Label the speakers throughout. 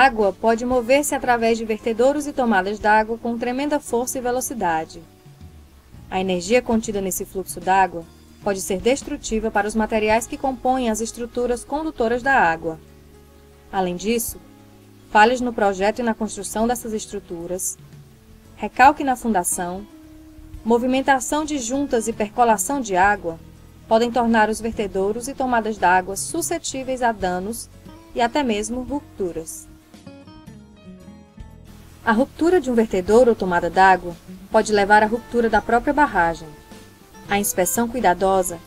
Speaker 1: água pode mover-se através de vertedouros e tomadas d'água com tremenda força e velocidade. A energia contida nesse fluxo d'água pode ser destrutiva para os materiais que compõem as estruturas condutoras da água. Além disso, falhas no projeto e na construção dessas estruturas, recalque na fundação, movimentação de juntas e percolação de água podem tornar os vertedouros e tomadas d'água suscetíveis a danos e até mesmo rupturas. A ruptura de um vertedouro ou tomada d'água pode levar à ruptura da própria barragem. A inspeção cuidadosa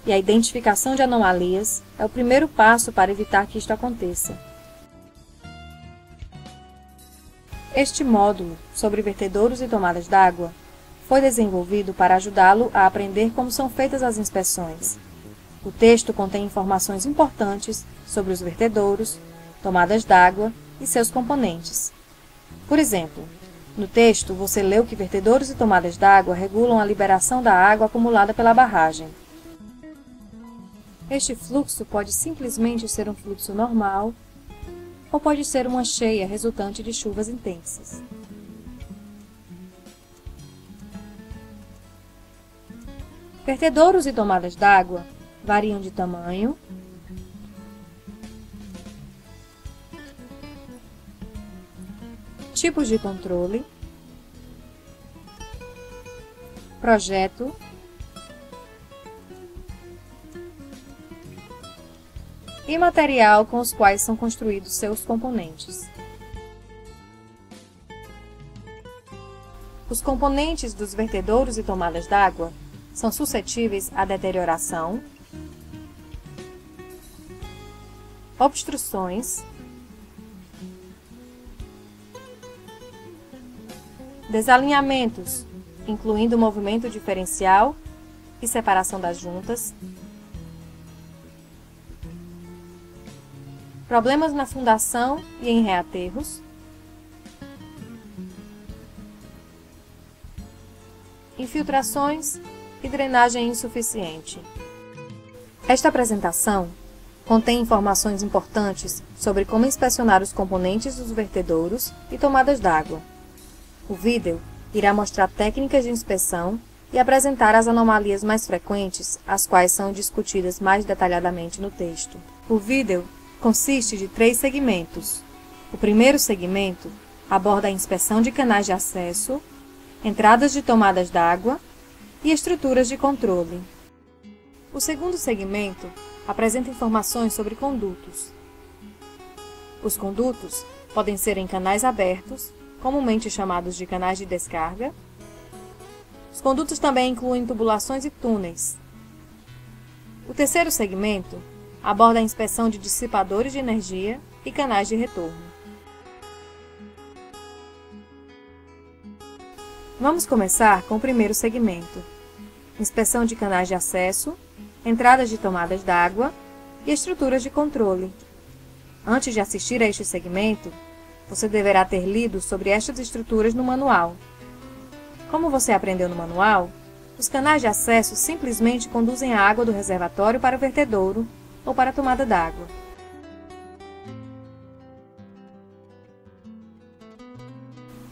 Speaker 1: e a identificação de anomalias é o primeiro passo para evitar que isto aconteça. Este módulo sobre vertedouros e tomadas d'água foi desenvolvido para ajudá-lo a aprender como são feitas as inspeções. O texto contém informações importantes sobre os vertedouros, tomadas d'água e seus componentes. Por exemplo, no texto você leu que vertedouros e tomadas d'água regulam a liberação da água acumulada pela barragem. Este fluxo pode simplesmente ser um fluxo normal ou pode ser uma cheia resultante de chuvas intensas. Vertedouros e tomadas d'água variam de tamanho, tipos de controle, projeto, e material com os quais são construídos seus componentes. Os componentes dos vertedouros e tomadas d'água são suscetíveis à deterioração, obstruções, desalinhamentos, incluindo movimento diferencial e separação das juntas, problemas na fundação e em reaterros, infiltrações e drenagem insuficiente. Esta apresentação contém informações importantes sobre como inspecionar os componentes dos vertedouros e tomadas d'água. O vídeo irá mostrar técnicas de inspeção e apresentar as anomalias mais frequentes, as quais são discutidas mais detalhadamente no texto. O vídeo consiste de 3 segmentos. O primeiro segmento aborda a inspeção de canais de acesso, entradas de tomadas d'água e estruturas de controle. O segundo segmento apresenta informações sobre condutos. Os condutos podem ser em canais abertos, comumente chamados de canais de descarga. Os condutos também incluem tubulações e túneis. O terceiro segmento aborda a inspeção de dissipadores de energia e canais de retorno. Vamos começar com o primeiro segmento: inspeção de canais de acesso, entradas de tomadas d'água e estruturas de controle. Antes de assistir a este segmento, você deverá ter lido sobre estas estruturas no manual. Como você aprendeu no manual, os canais de acesso simplesmente conduzem a água do reservatório para o vertedouro ou para a tomada d'água.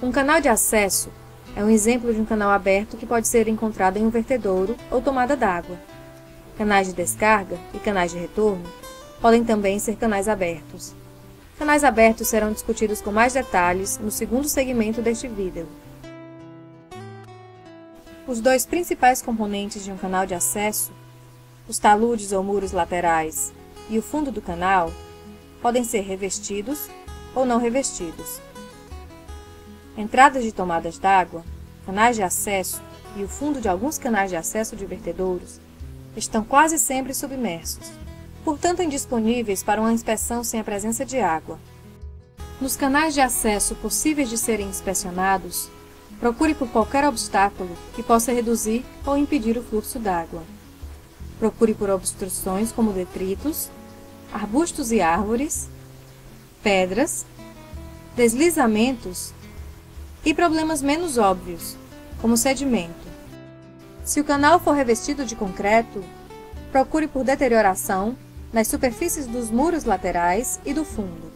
Speaker 1: Um canal de acesso é um exemplo de um canal aberto que pode ser encontrado em um vertedouro ou tomada d'água. Canais de descarga e canais de retorno podem também ser canais abertos. Canais abertos serão discutidos com mais detalhes no segundo segmento deste vídeo. Os dois principais componentes de um canal de acesso, os taludes ou muros laterais e o fundo do canal, podem ser revestidos ou não revestidos. Entradas de tomadas d'água, canais de acesso e o fundo de alguns canais de acesso de vertedouros estão quase sempre submersos, portanto indisponíveis para uma inspeção sem a presença de água. Nos canais de acesso possíveis de serem inspecionados, procure por qualquer obstáculo que possa reduzir ou impedir o fluxo d'água. Procure por obstruções como detritos, arbustos e árvores, pedras, deslizamentos e problemas menos óbvios, como sedimento. Se o canal for revestido de concreto, procure por deterioração nas superfícies dos muros laterais e do fundo.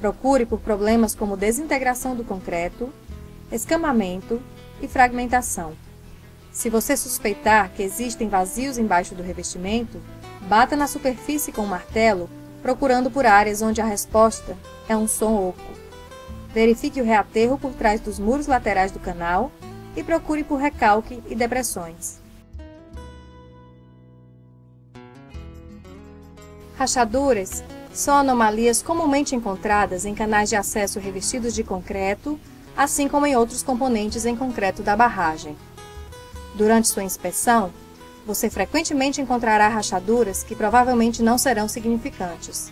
Speaker 1: Procure por problemas como desintegração do concreto, escamamento e fragmentação. Se você suspeitar que existem vazios embaixo do revestimento, bata na superfície com um martelo, procurando por áreas onde a resposta é um som oco. Verifique o reaterro por trás dos muros laterais do canal e procure por recalque e depressões. Rachaduras são anomalias comumente encontradas em canais de acesso revestidos de concreto, assim como em outros componentes em concreto da barragem. Durante sua inspeção, você frequentemente encontrará rachaduras que provavelmente não serão significantes.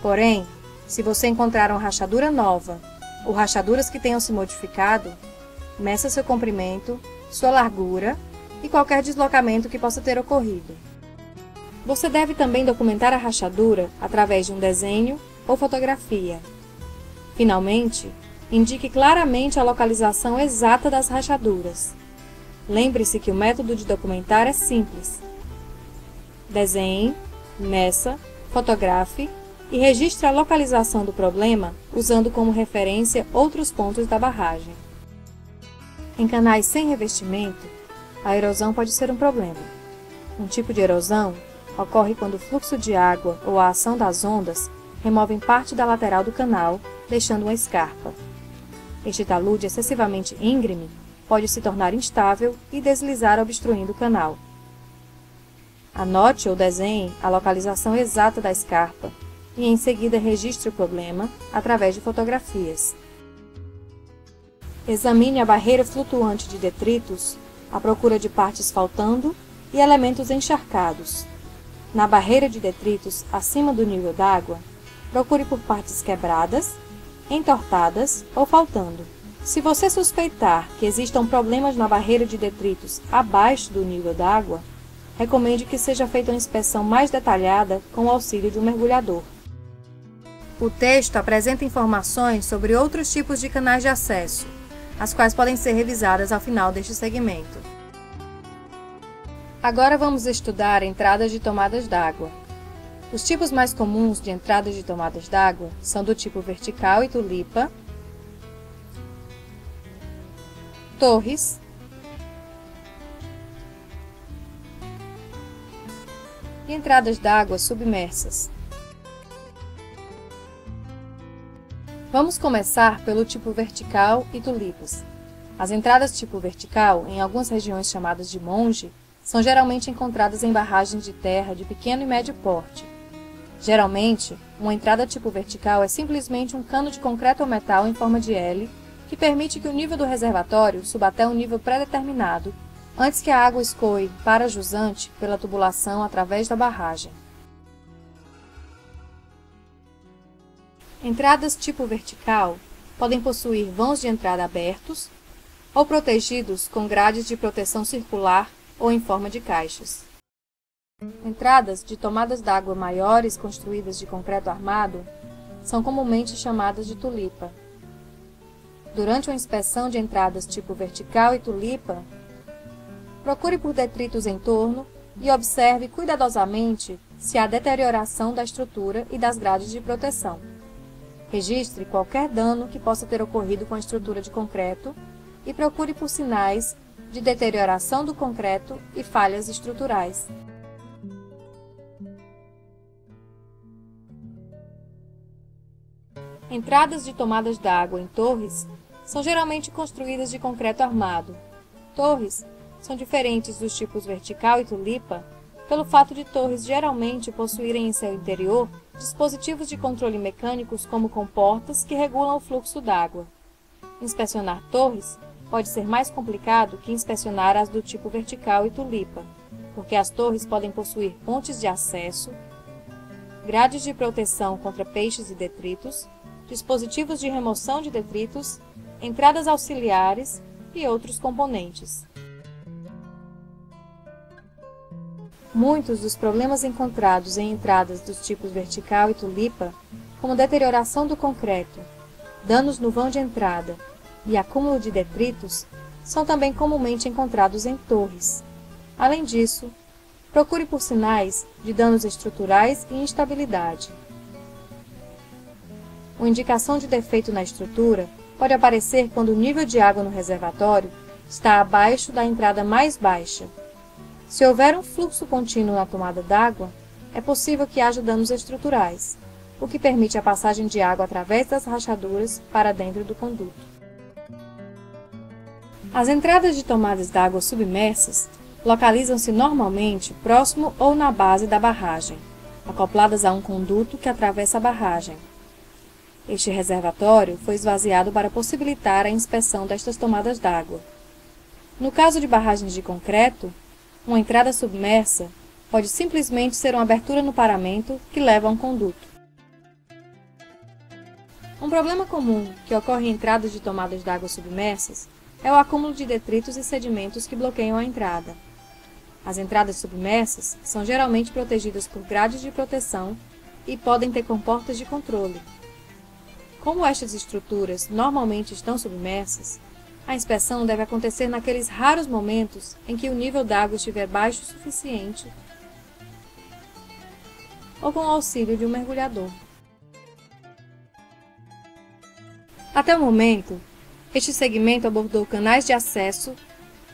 Speaker 1: Porém, se você encontrar uma rachadura nova ou rachaduras que tenham se modificado, meça seu comprimento, sua largura e qualquer deslocamento que possa ter ocorrido. Você deve também documentar a rachadura através de um desenho ou fotografia. Finalmente, indique claramente a localização exata das rachaduras. Lembre-se que o método de documentar é simples. Desenhe, meça, fotografe e registre a localização do problema usando como referência outros pontos da barragem. Em canais sem revestimento, a erosão pode ser um problema. Um tipo de erosão ocorre quando o fluxo de água ou a ação das ondas removem parte da lateral do canal, deixando uma escarpa. Este talude excessivamente íngreme pode se tornar instável e deslizar obstruindo o canal. Anote ou desenhe a localização exata da escarpa e em seguida registre o problema através de fotografias. Examine a barreira flutuante de detritos à procura de partes faltando e elementos encharcados. Na barreira de detritos acima do nível d'água, procure por partes quebradas, entortadas ou faltando. Se você suspeitar que existam problemas na barreira de detritos abaixo do nível d'água, recomende que seja feita uma inspeção mais detalhada com o auxílio de um mergulhador. O texto apresenta informações sobre outros tipos de canais de acesso, as quais podem ser revisadas ao final deste segmento. Agora vamos estudar entradas de tomadas d'água. Os tipos mais comuns de entradas de tomadas d'água são do tipo vertical e tulipa, torres, e entradas d'água submersas. Vamos começar pelo tipo vertical e tulipas. As entradas tipo vertical, em algumas regiões chamadas de monge, são geralmente encontradas em barragens de terra de pequeno e médio porte. Geralmente, uma entrada tipo vertical é simplesmente um cano de concreto ou metal em forma de L, que permite que o nível do reservatório suba até um nível pré-determinado, antes que a água escoe para jusante pela tubulação através da barragem. Entradas tipo vertical podem possuir vãos de entrada abertos ou protegidos com grades de proteção circular ou em forma de caixas. Entradas de tomadas d'água maiores construídas de concreto armado são comumente chamadas de tulipa. Durante uma inspeção de entradas tipo vertical e tulipa, procure por detritos em torno e observe cuidadosamente se há deterioração da estrutura e das grades de proteção. Registre qualquer dano que possa ter ocorrido com a estrutura de concreto e procure por sinais de deterioração do concreto e falhas estruturais. Entradas de tomadas d'água em torres são geralmente construídas de concreto armado. Torres são diferentes dos tipos vertical e tulipa pelo fato de torres geralmente possuírem em seu interior dispositivos de controle mecânicos como comportas que regulam o fluxo d'água. Inspecionar torres pode ser mais complicado que inspecionar as do tipo vertical e tulipa, porque as torres podem possuir pontes de acesso, grades de proteção contra peixes e detritos, dispositivos de remoção de detritos, entradas auxiliares e outros componentes. Muitos dos problemas encontrados em entradas dos tipos vertical e tulipa, como deterioração do concreto, danos no vão de entrada e acúmulo de detritos, são também comumente encontrados em torres. Além disso, procure por sinais de danos estruturais e instabilidade. Uma indicação de defeito na estrutura pode aparecer quando o nível de água no reservatório está abaixo da entrada mais baixa. Se houver um fluxo contínuo na tomada d'água, é possível que haja danos estruturais, o que permite a passagem de água através das rachaduras para dentro do conduto. As entradas de tomadas d'água submersas localizam-se normalmente próximo ou na base da barragem, acopladas a um conduto que atravessa a barragem. Este reservatório foi esvaziado para possibilitar a inspeção destas tomadas d'água. No caso de barragens de concreto, uma entrada submersa pode simplesmente ser uma abertura no paramento que leva a um conduto. Um problema comum que ocorre em entradas de tomadas d'água submersas é o acúmulo de detritos e sedimentos que bloqueiam a entrada. As entradas submersas são geralmente protegidas por grades de proteção e podem ter comportas de controle. Como estas estruturas normalmente estão submersas, a inspeção deve acontecer naqueles raros momentos em que o nível d'água estiver baixo o suficiente ou com o auxílio de um mergulhador. Até o momento, este segmento abordou canais de acesso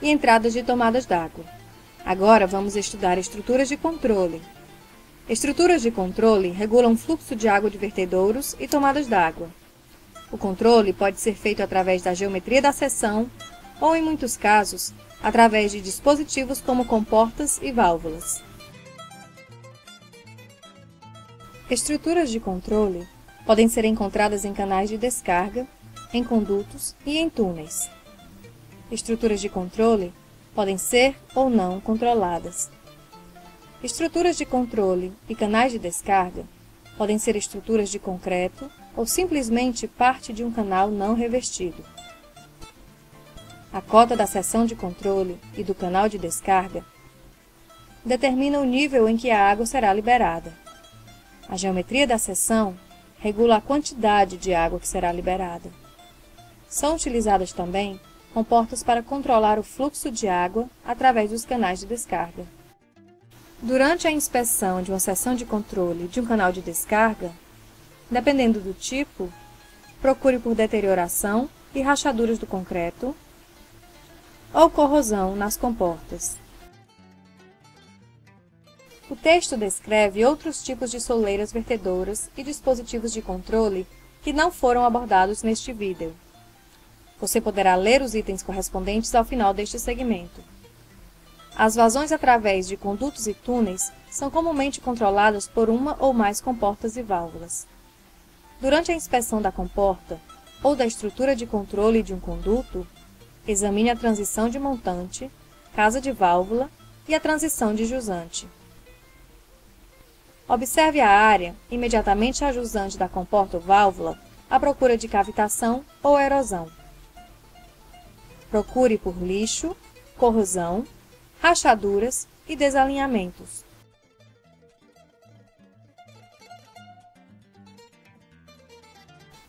Speaker 1: e entradas de tomadas d'água. Agora vamos estudar estruturas de controle. Estruturas de controle regulam o fluxo de água de vertedouros e tomadas d'água. O controle pode ser feito através da geometria da seção ou, em muitos casos, através de dispositivos como comportas e válvulas. Estruturas de controle podem ser encontradas em canais de descarga, em condutos e em túneis. Estruturas de controle podem ser ou não controladas. Estruturas de controle e canais de descarga podem ser estruturas de concreto ou simplesmente parte de um canal não revestido. A cota da seção de controle e do canal de descarga determina o nível em que a água será liberada. A geometria da seção regula a quantidade de água que será liberada. São utilizadas também comportas para controlar o fluxo de água através dos canais de descarga. Durante a inspeção de uma seção de controle de um canal de descarga, dependendo do tipo, procure por deterioração e rachaduras do concreto ou corrosão nas comportas. O texto descreve outros tipos de soleiras vertedoras e dispositivos de controle que não foram abordados neste vídeo. Você poderá ler os itens correspondentes ao final deste segmento. As vazões através de condutos e túneis são comumente controladas por uma ou mais comportas e válvulas. Durante a inspeção da comporta ou da estrutura de controle de um conduto, examine a transição de montante, casa de válvula e a transição de jusante. Observe a área imediatamente à jusante da comporta ou válvula à procura de cavitação ou erosão. Procure por lixo, corrosão, rachaduras e desalinhamentos.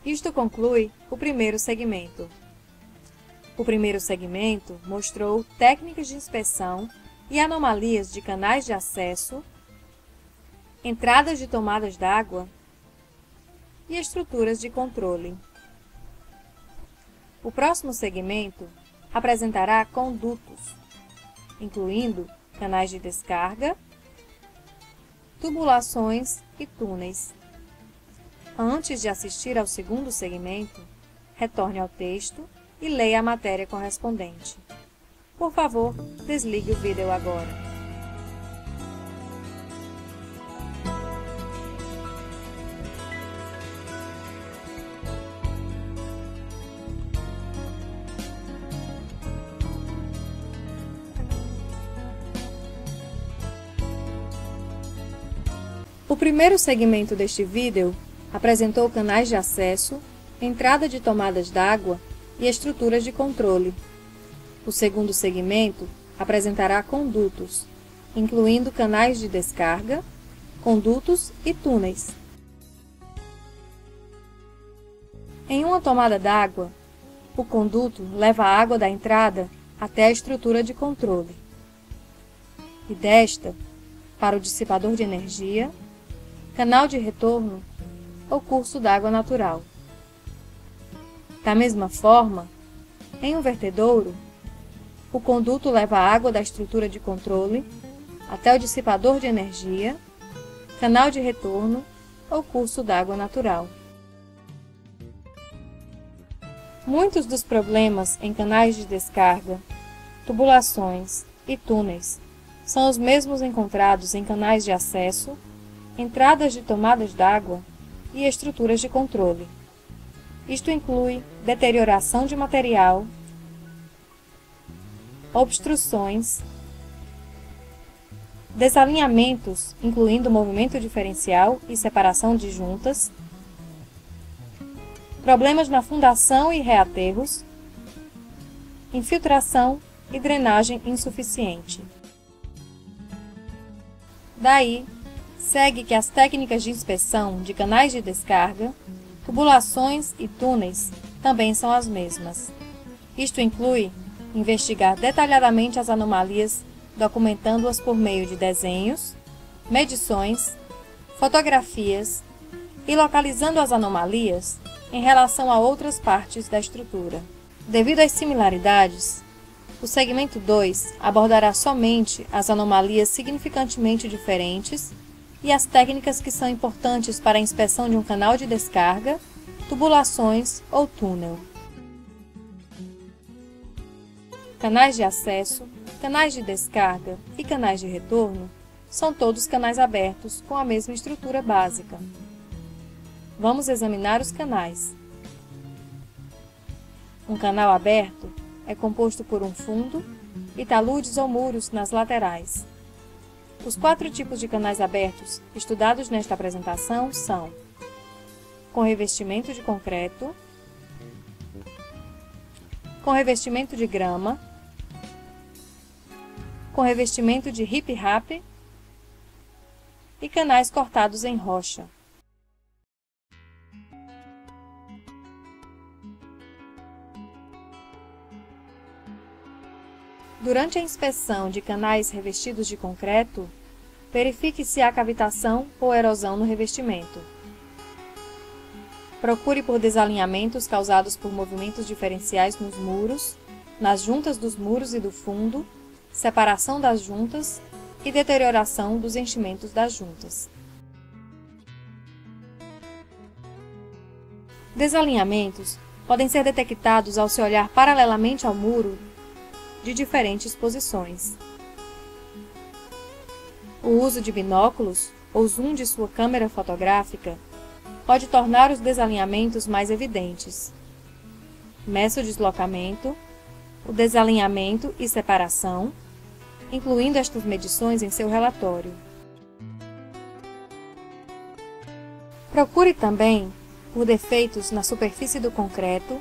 Speaker 1: Isto conclui o primeiro segmento. O primeiro segmento mostrou técnicas de inspeção e anomalias de canais de acesso, entradas de tomadas d'água e estruturas de controle. O próximo segmento apresentará condutos, incluindo canais de descarga, tubulações e túneis. Antes de assistir ao segundo segmento, retorne ao texto e leia a matéria correspondente. Por favor, desligue o vídeo agora. O primeiro segmento deste vídeo apresentou canais de acesso, entrada de tomadas d'água e estruturas de controle. O segundo segmento apresentará condutos, incluindo canais de descarga, condutos e túneis. Em uma tomada d'água, o conduto leva a água da entrada até a estrutura de controle, e desta para o dissipador de energia, canal de retorno ou curso d'água natural. Da mesma forma, em um vertedouro, o conduto leva a água da estrutura de controle até o dissipador de energia, canal de retorno ou curso d'água natural. Muitos dos problemas em canais de descarga, tubulações e túneis são os mesmos encontrados em canais de acesso, entradas de tomadas d'água e estruturas de controle. Isto inclui deterioração de material, obstruções, desalinhamentos, incluindo movimento diferencial e separação de juntas, problemas na fundação e reaterros, infiltração e drenagem insuficiente. Daí, segue que as técnicas de inspeção de canais de descarga, tubulações e túneis também são as mesmas. Isto inclui investigar detalhadamente as anomalias, documentando-as por meio de desenhos, medições, fotografias e localizando as anomalias em relação a outras partes da estrutura. Devido às similaridades, o segmento 2 abordará somente as anomalias significantemente diferentes e as técnicas que são importantes para a inspeção de um canal de descarga, tubulações ou túnel. Canais de acesso, canais de descarga e canais de retorno são todos canais abertos com a mesma estrutura básica. Vamos examinar os canais. Um canal aberto é composto por um fundo e taludes ou muros nas laterais. Os 4 tipos de canais abertos estudados nesta apresentação são: com revestimento de concreto, com revestimento de grama, com revestimento de rip-rap e canais cortados em rocha. Durante a inspeção de canais revestidos de concreto, verifique se há cavitação ou erosão no revestimento. Procure por desalinhamentos causados por movimentos diferenciais nos muros, nas juntas dos muros e do fundo, separação das juntas e deterioração dos enchimentos das juntas. Desalinhamentos podem ser detectados ao se olhar paralelamente ao muro de diferentes posições. O uso de binóculos ou zoom de sua câmera fotográfica pode tornar os desalinhamentos mais evidentes. Meça o deslocamento, o desalinhamento e separação, incluindo estas medições em seu relatório. Procure também por defeitos na superfície do concreto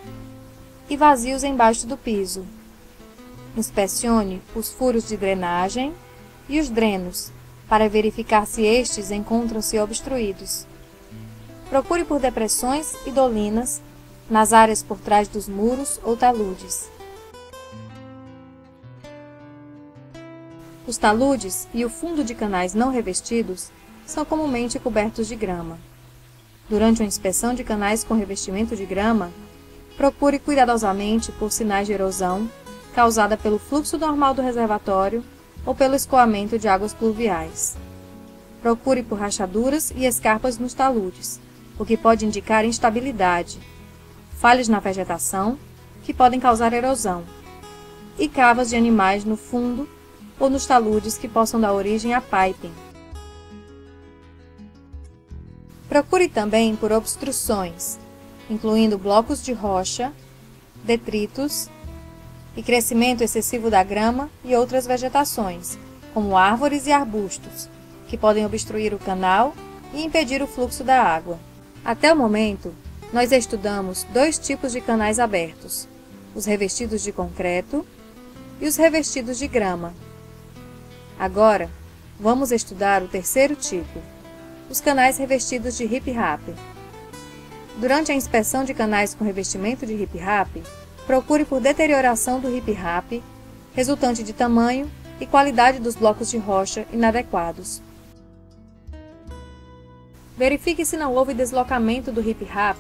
Speaker 1: e vazios embaixo do piso. Inspecione os furos de drenagem e os drenos, para verificar se estes encontram-se obstruídos. Procure por depressões e dolinas nas áreas por trás dos muros ou taludes. Os taludes e o fundo de canais não revestidos são comumente cobertos de grama. Durante uma inspeção de canais com revestimento de grama, procure cuidadosamente por sinais de erosão causada pelo fluxo normal do reservatório ou pelo escoamento de águas pluviais. Procure por rachaduras e escarpas nos taludes, o que pode indicar instabilidade, falhas na vegetação, que podem causar erosão, e cavas de animais no fundo ou nos taludes que possam dar origem a piping. Procure também por obstruções, incluindo blocos de rocha, detritos e crescimento excessivo da grama e outras vegetações, como árvores e arbustos, que podem obstruir o canal e impedir o fluxo da água. Até o momento, nós estudamos 2 tipos de canais abertos, os revestidos de concreto e os revestidos de grama. Agora, vamos estudar o terceiro tipo, os canais revestidos de rip-rap. Durante a inspeção de canais com revestimento de rip-rap, procure por deterioração do rip-rap, resultante de tamanho e qualidade dos blocos de rocha inadequados. Verifique se não houve deslocamento do riprap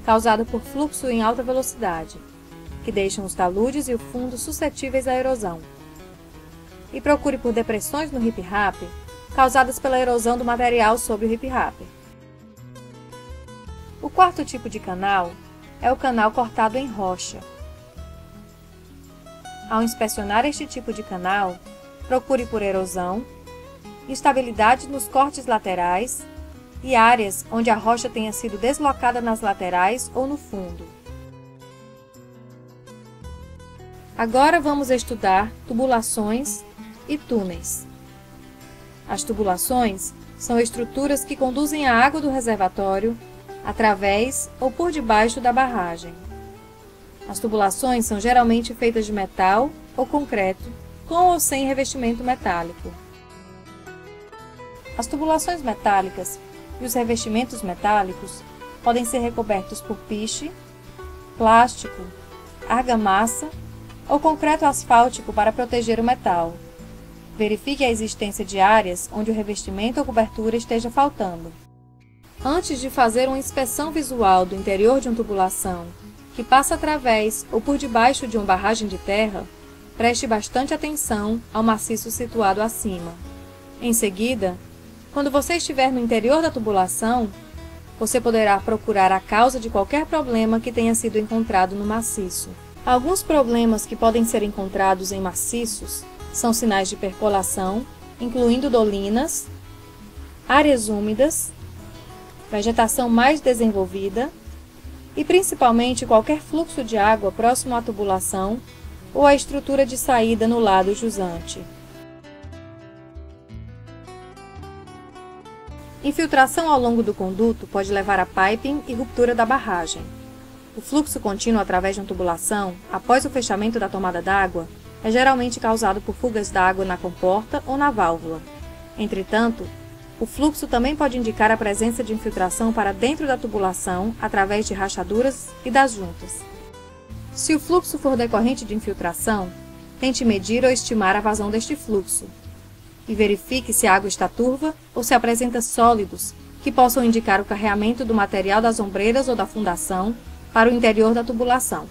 Speaker 1: causado por fluxo em alta velocidade, que deixam os taludes e o fundo suscetíveis à erosão. E procure por depressões no riprap causadas pela erosão do material sobre o riprap. O quarto tipo de canal é o canal cortado em rocha. Ao inspecionar este tipo de canal, procure por erosão, instabilidade nos cortes laterais e áreas onde a rocha tenha sido deslocada nas laterais ou no fundo. Agora vamos estudar tubulações e túneis. As tubulações são estruturas que conduzem a água do reservatório através ou por debaixo da barragem. As tubulações são geralmente feitas de metal ou concreto, com ou sem revestimento metálico. As tubulações metálicas e os revestimentos metálicos podem ser recobertos por piche, plástico, argamassa ou concreto asfáltico para proteger o metal. Verifique a existência de áreas onde o revestimento ou cobertura esteja faltando. Antes de fazer uma inspeção visual do interior de uma tubulação que passa através ou por debaixo de uma barragem de terra, preste bastante atenção ao maciço situado acima. Em seguida, quando você estiver no interior da tubulação, você poderá procurar a causa de qualquer problema que tenha sido encontrado no maciço. Alguns problemas que podem ser encontrados em maciços são sinais de percolação, incluindo dolinas, áreas úmidas, vegetação mais desenvolvida e principalmente qualquer fluxo de água próximo à tubulação ou à estrutura de saída no lado jusante. Infiltração ao longo do conduto pode levar a piping e ruptura da barragem. O fluxo contínuo através de uma tubulação, após o fechamento da tomada d'água, é geralmente causado por fugas d'água na comporta ou na válvula. Entretanto, o fluxo também pode indicar a presença de infiltração para dentro da tubulação através de rachaduras e das juntas. Se o fluxo for decorrente de infiltração, tente medir ou estimar a vazão deste fluxo e verifique se a água está turva ou se apresenta sólidos que possam indicar o carreamento do material das ombreiras ou da fundação para o interior da tubulação.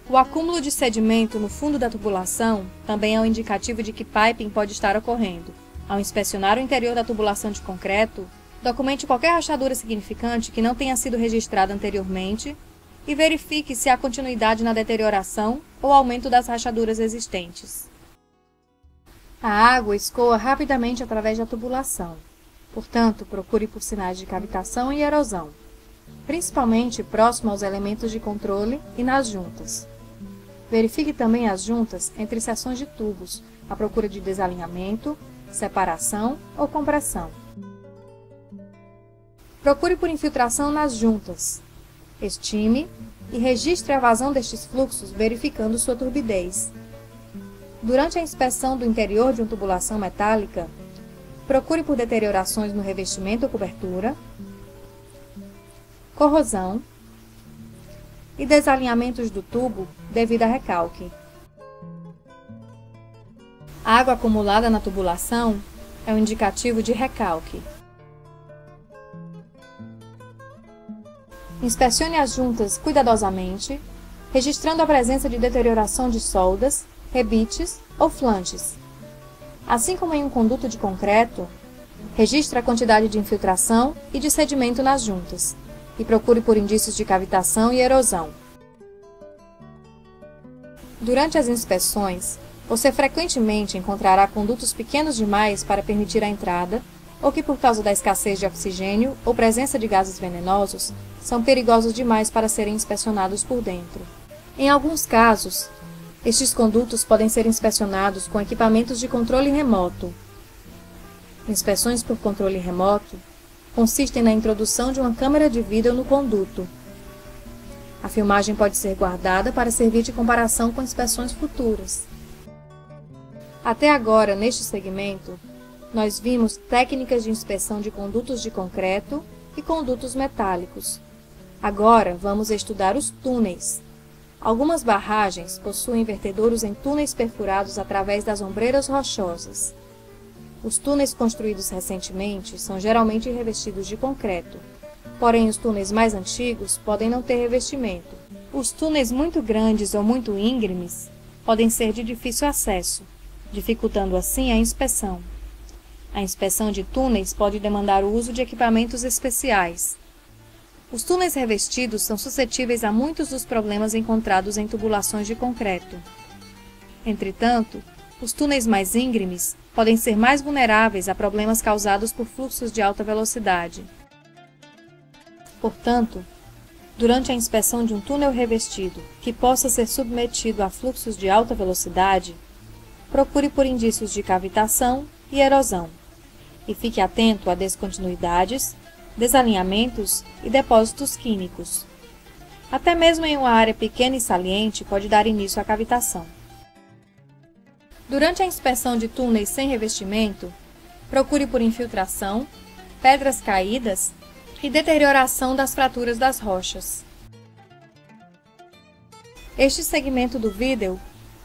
Speaker 1: O acúmulo de sedimento no fundo da tubulação também é um indicativo de que piping pode estar ocorrendo. Ao inspecionar o interior da tubulação de concreto, documente qualquer rachadura significante que não tenha sido registrada anteriormente e verifique se há continuidade na deterioração ou aumento das rachaduras existentes. A água escoa rapidamente através da tubulação, portanto, procure por sinais de cavitação e erosão, principalmente próximo aos elementos de controle e nas juntas. Verifique também as juntas entre seções de tubos, à procura de desalinhamento, separação ou compressão. Procure por infiltração nas juntas. Estime e registre a vazão destes fluxos verificando sua turbidez. Durante a inspeção do interior de uma tubulação metálica, procure por deteriorações no revestimento ou cobertura, corrosão e desalinhamentos do tubo devido a recalque. A água acumulada na tubulação é um indicativo de recalque. Inspecione as juntas cuidadosamente, registrando a presença de deterioração de soldas, rebites ou flanges. Assim como em um conduto de concreto, registre a quantidade de infiltração e de sedimento nas juntas e procure por indícios de cavitação e erosão. Durante as inspeções, você frequentemente encontrará condutos pequenos demais para permitir a entrada, ou que por causa da escassez de oxigênio ou presença de gases venenosos, são perigosos demais para serem inspecionados por dentro. Em alguns casos, estes condutos podem ser inspecionados com equipamentos de controle remoto. Inspeções por controle remoto consistem na introdução de uma câmera de vídeo no conduto. A filmagem pode ser guardada para servir de comparação com inspeções futuras. Até agora, neste segmento, nós vimos técnicas de inspeção de condutos de concreto e condutos metálicos. Agora, vamos estudar os túneis. Algumas barragens possuem vertedouros em túneis perfurados através das ombreiras rochosas. Os túneis construídos recentemente são geralmente revestidos de concreto, porém os túneis mais antigos podem não ter revestimento. Os túneis muito grandes ou muito íngremes podem ser de difícil acesso, dificultando assim a inspeção. A inspeção de túneis pode demandar o uso de equipamentos especiais. Os túneis revestidos são suscetíveis a muitos dos problemas encontrados em tubulações de concreto. Entretanto, os túneis mais íngremes podem ser mais vulneráveis a problemas causados por fluxos de alta velocidade. Portanto, durante a inspeção de um túnel revestido que possa ser submetido a fluxos de alta velocidade, procure por indícios de cavitação e erosão, e fique atento a descontinuidades, desalinhamentos e depósitos químicos. Até mesmo em uma área pequena e saliente pode dar início à cavitação. Durante a inspeção de túneis sem revestimento, procure por infiltração, pedras caídas e deterioração das fraturas das rochas. Este segmento do vídeo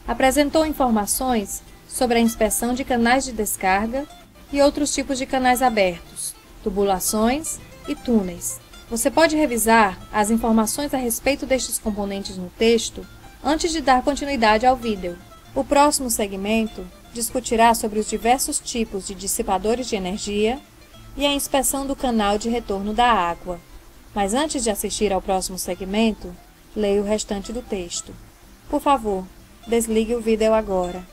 Speaker 1: apresentou informações sobre a inspeção de canais de descarga e outros tipos de canais abertos, tubulações e túneis. Você pode revisar as informações a respeito destes componentes no texto antes de dar continuidade ao vídeo. O próximo segmento discutirá sobre os diversos tipos de dissipadores de energia e a inspeção do canal de retorno da água. Mas antes de assistir ao próximo segmento, leia o restante do texto. Por favor, desligue o vídeo agora.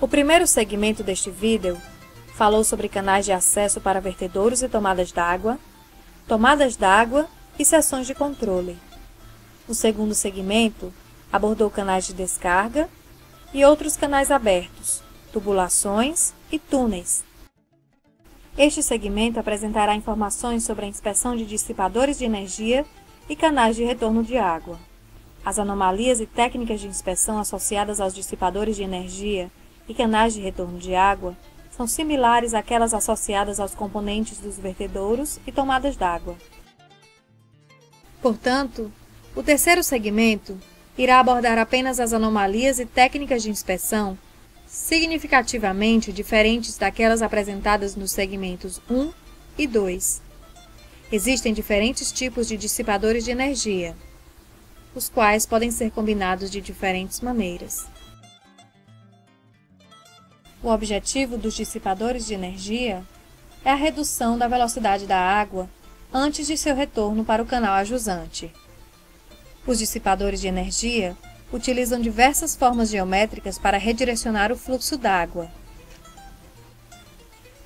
Speaker 1: O primeiro segmento deste vídeo falou sobre canais de acesso para vertedouros e tomadas d'água e seções de controle. O segundo segmento abordou canais de descarga e outros canais abertos, tubulações e túneis. Este segmento apresentará informações sobre a inspeção de dissipadores de energia e canais de retorno de água. As anomalias e técnicas de inspeção associadas aos dissipadores de energia e canais de retorno de água são similares àquelas associadas aos componentes dos vertedouros e tomadas d'água. Portanto, o terceiro segmento irá abordar apenas as anomalias e técnicas de inspeção significativamente diferentes daquelas apresentadas nos segmentos 1 e 2. Existem diferentes tipos de dissipadores de energia, os quais podem ser combinados de diferentes maneiras. O objetivo dos dissipadores de energia é a redução da velocidade da água antes de seu retorno para o canal ajusante. Os dissipadores de energia utilizam diversas formas geométricas para redirecionar o fluxo d'água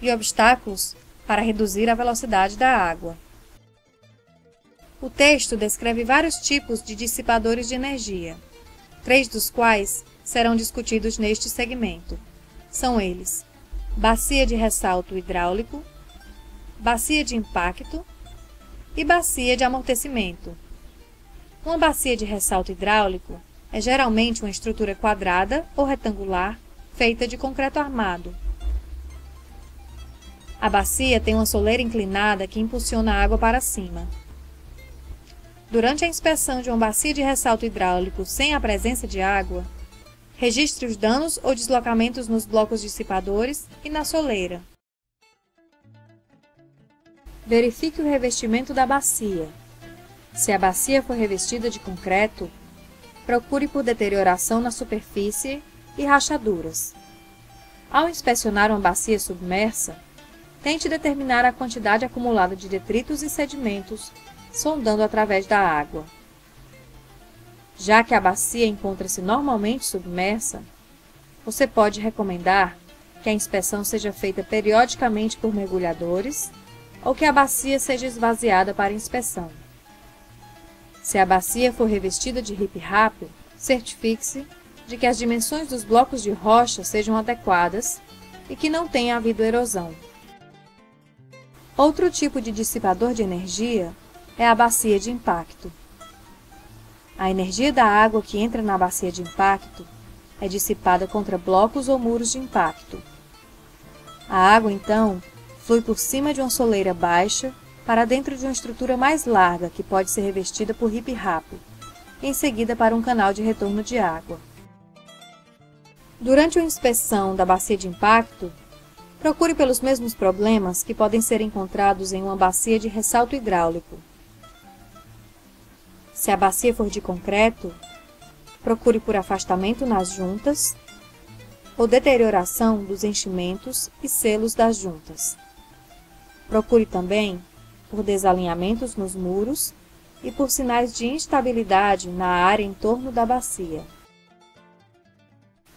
Speaker 1: e obstáculos para reduzir a velocidade da água. O texto descreve vários tipos de dissipadores de energia, 3 dos quais serão discutidos neste segmento. São eles: bacia de ressalto hidráulico, bacia de impacto e bacia de amortecimento. Uma bacia de ressalto hidráulico é geralmente uma estrutura quadrada ou retangular feita de concreto armado. A bacia tem uma soleira inclinada que impulsiona a água para cima. Durante a inspeção de uma bacia de ressalto hidráulico sem a presença de água, registre os danos ou deslocamentos nos blocos dissipadores e na soleira. Verifique o revestimento da bacia. Se a bacia for revestida de concreto, procure por deterioração na superfície e rachaduras. Ao inspecionar uma bacia submersa, tente determinar a quantidade acumulada de detritos e sedimentos, sondando através da água. Já que a bacia encontra-se normalmente submersa, você pode recomendar que a inspeção seja feita periodicamente por mergulhadores ou que a bacia seja esvaziada para inspeção. Se a bacia for revestida de riprap, certifique-se de que as dimensões dos blocos de rocha sejam adequadas e que não tenha havido erosão. Outro tipo de dissipador de energia é a bacia de impacto. A energia da água que entra na bacia de impacto é dissipada contra blocos ou muros de impacto. A água, então, flui por cima de uma soleira baixa para dentro de uma estrutura mais larga que pode ser revestida por rip-rap, e em seguida para um canal de retorno de água. Durante a inspeção da bacia de impacto, procure pelos mesmos problemas que podem ser encontrados em uma bacia de ressalto hidráulico. Se a bacia for de concreto, procure por afastamento nas juntas ou deterioração dos enchimentos e selos das juntas. Procure também por desalinhamentos nos muros e por sinais de instabilidade na área em torno da bacia.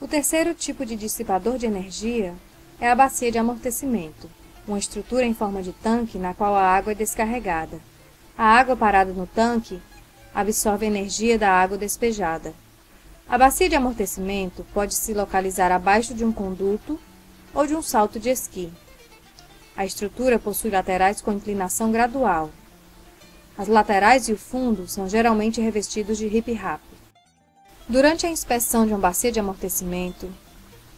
Speaker 1: O terceiro tipo de dissipador de energia é a bacia de amortecimento, uma estrutura em forma de tanque na qual a água é descarregada. A água parada no tanque absorve a energia da água despejada. A bacia de amortecimento pode se localizar abaixo de um conduto ou de um salto de esqui. A estrutura possui laterais com inclinação gradual. As laterais e o fundo são geralmente revestidos de rip-rap. Durante a inspeção de uma bacia de amortecimento,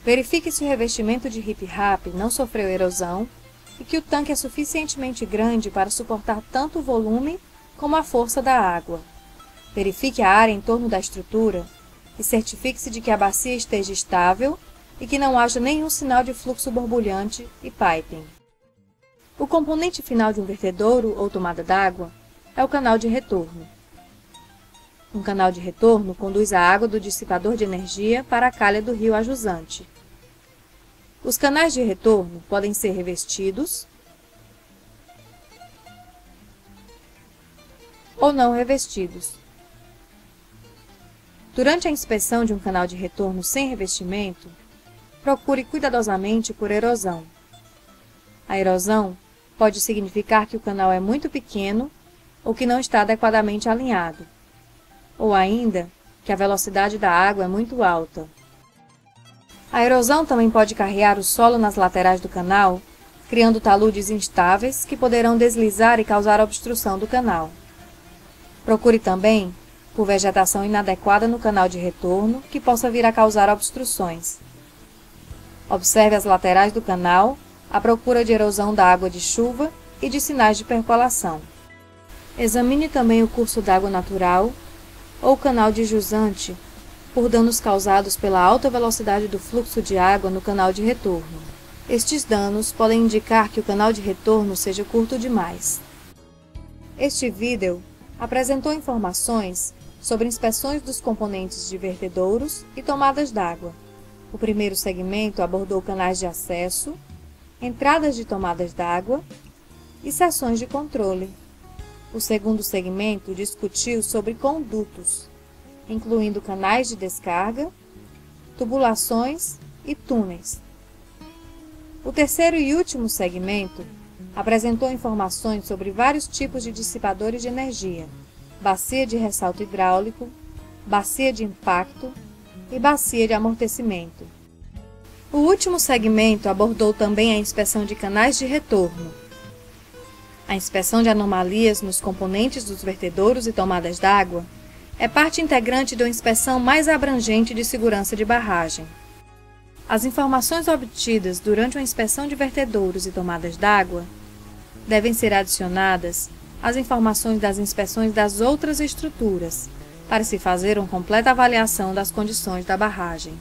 Speaker 1: verifique se o revestimento de rip-rap não sofreu erosão e que o tanque é suficientemente grande para suportar tanto o volume como a força da água. Verifique a área em torno da estrutura e certifique-se de que a bacia esteja estável e que não haja nenhum sinal de fluxo borbulhante e piping. O componente final de um vertedouro ou tomada d'água é o canal de retorno. Um canal de retorno conduz a água do dissipador de energia para a calha do rio a jusante. Os canais de retorno podem ser revestidos ou não revestidos. Durante a inspeção de um canal de retorno sem revestimento, procure cuidadosamente por erosão. A erosão pode significar que o canal é muito pequeno ou que não está adequadamente alinhado, ou ainda que a velocidade da água é muito alta. A erosão também pode carrear o solo nas laterais do canal, criando taludes instáveis que poderão deslizar e causar obstrução do canal. Procure também por vegetação inadequada no canal de retorno, que possa vir a causar obstruções. Observe as laterais do canal à procura de erosão da água de chuva e de sinais de percolação. Examine também o curso d'água natural ou canal de jusante por danos causados pela alta velocidade do fluxo de água no canal de retorno. Estes danos podem indicar que o canal de retorno seja curto demais. Este vídeo apresentou informações sobre inspeções dos componentes de vertedouros e tomadas d'água. O primeiro segmento abordou canais de acesso, entradas de tomadas d'água e seções de controle. O segundo segmento discutiu sobre condutos, incluindo canais de descarga, tubulações e túneis. O terceiro e último segmento apresentou informações sobre vários tipos de dissipadores de energia, bacia de ressalto hidráulico, bacia de impacto e bacia de amortecimento. O último segmento abordou também a inspeção de canais de retorno. A inspeção de anomalias nos componentes dos vertedouros e tomadas d'água é parte integrante de uma inspeção mais abrangente de segurança de barragem. As informações obtidas durante uma inspeção de vertedouros e tomadas d'água devem ser adicionadas às informações das inspeções das outras estruturas, para se fazer uma completa avaliação das condições da barragem.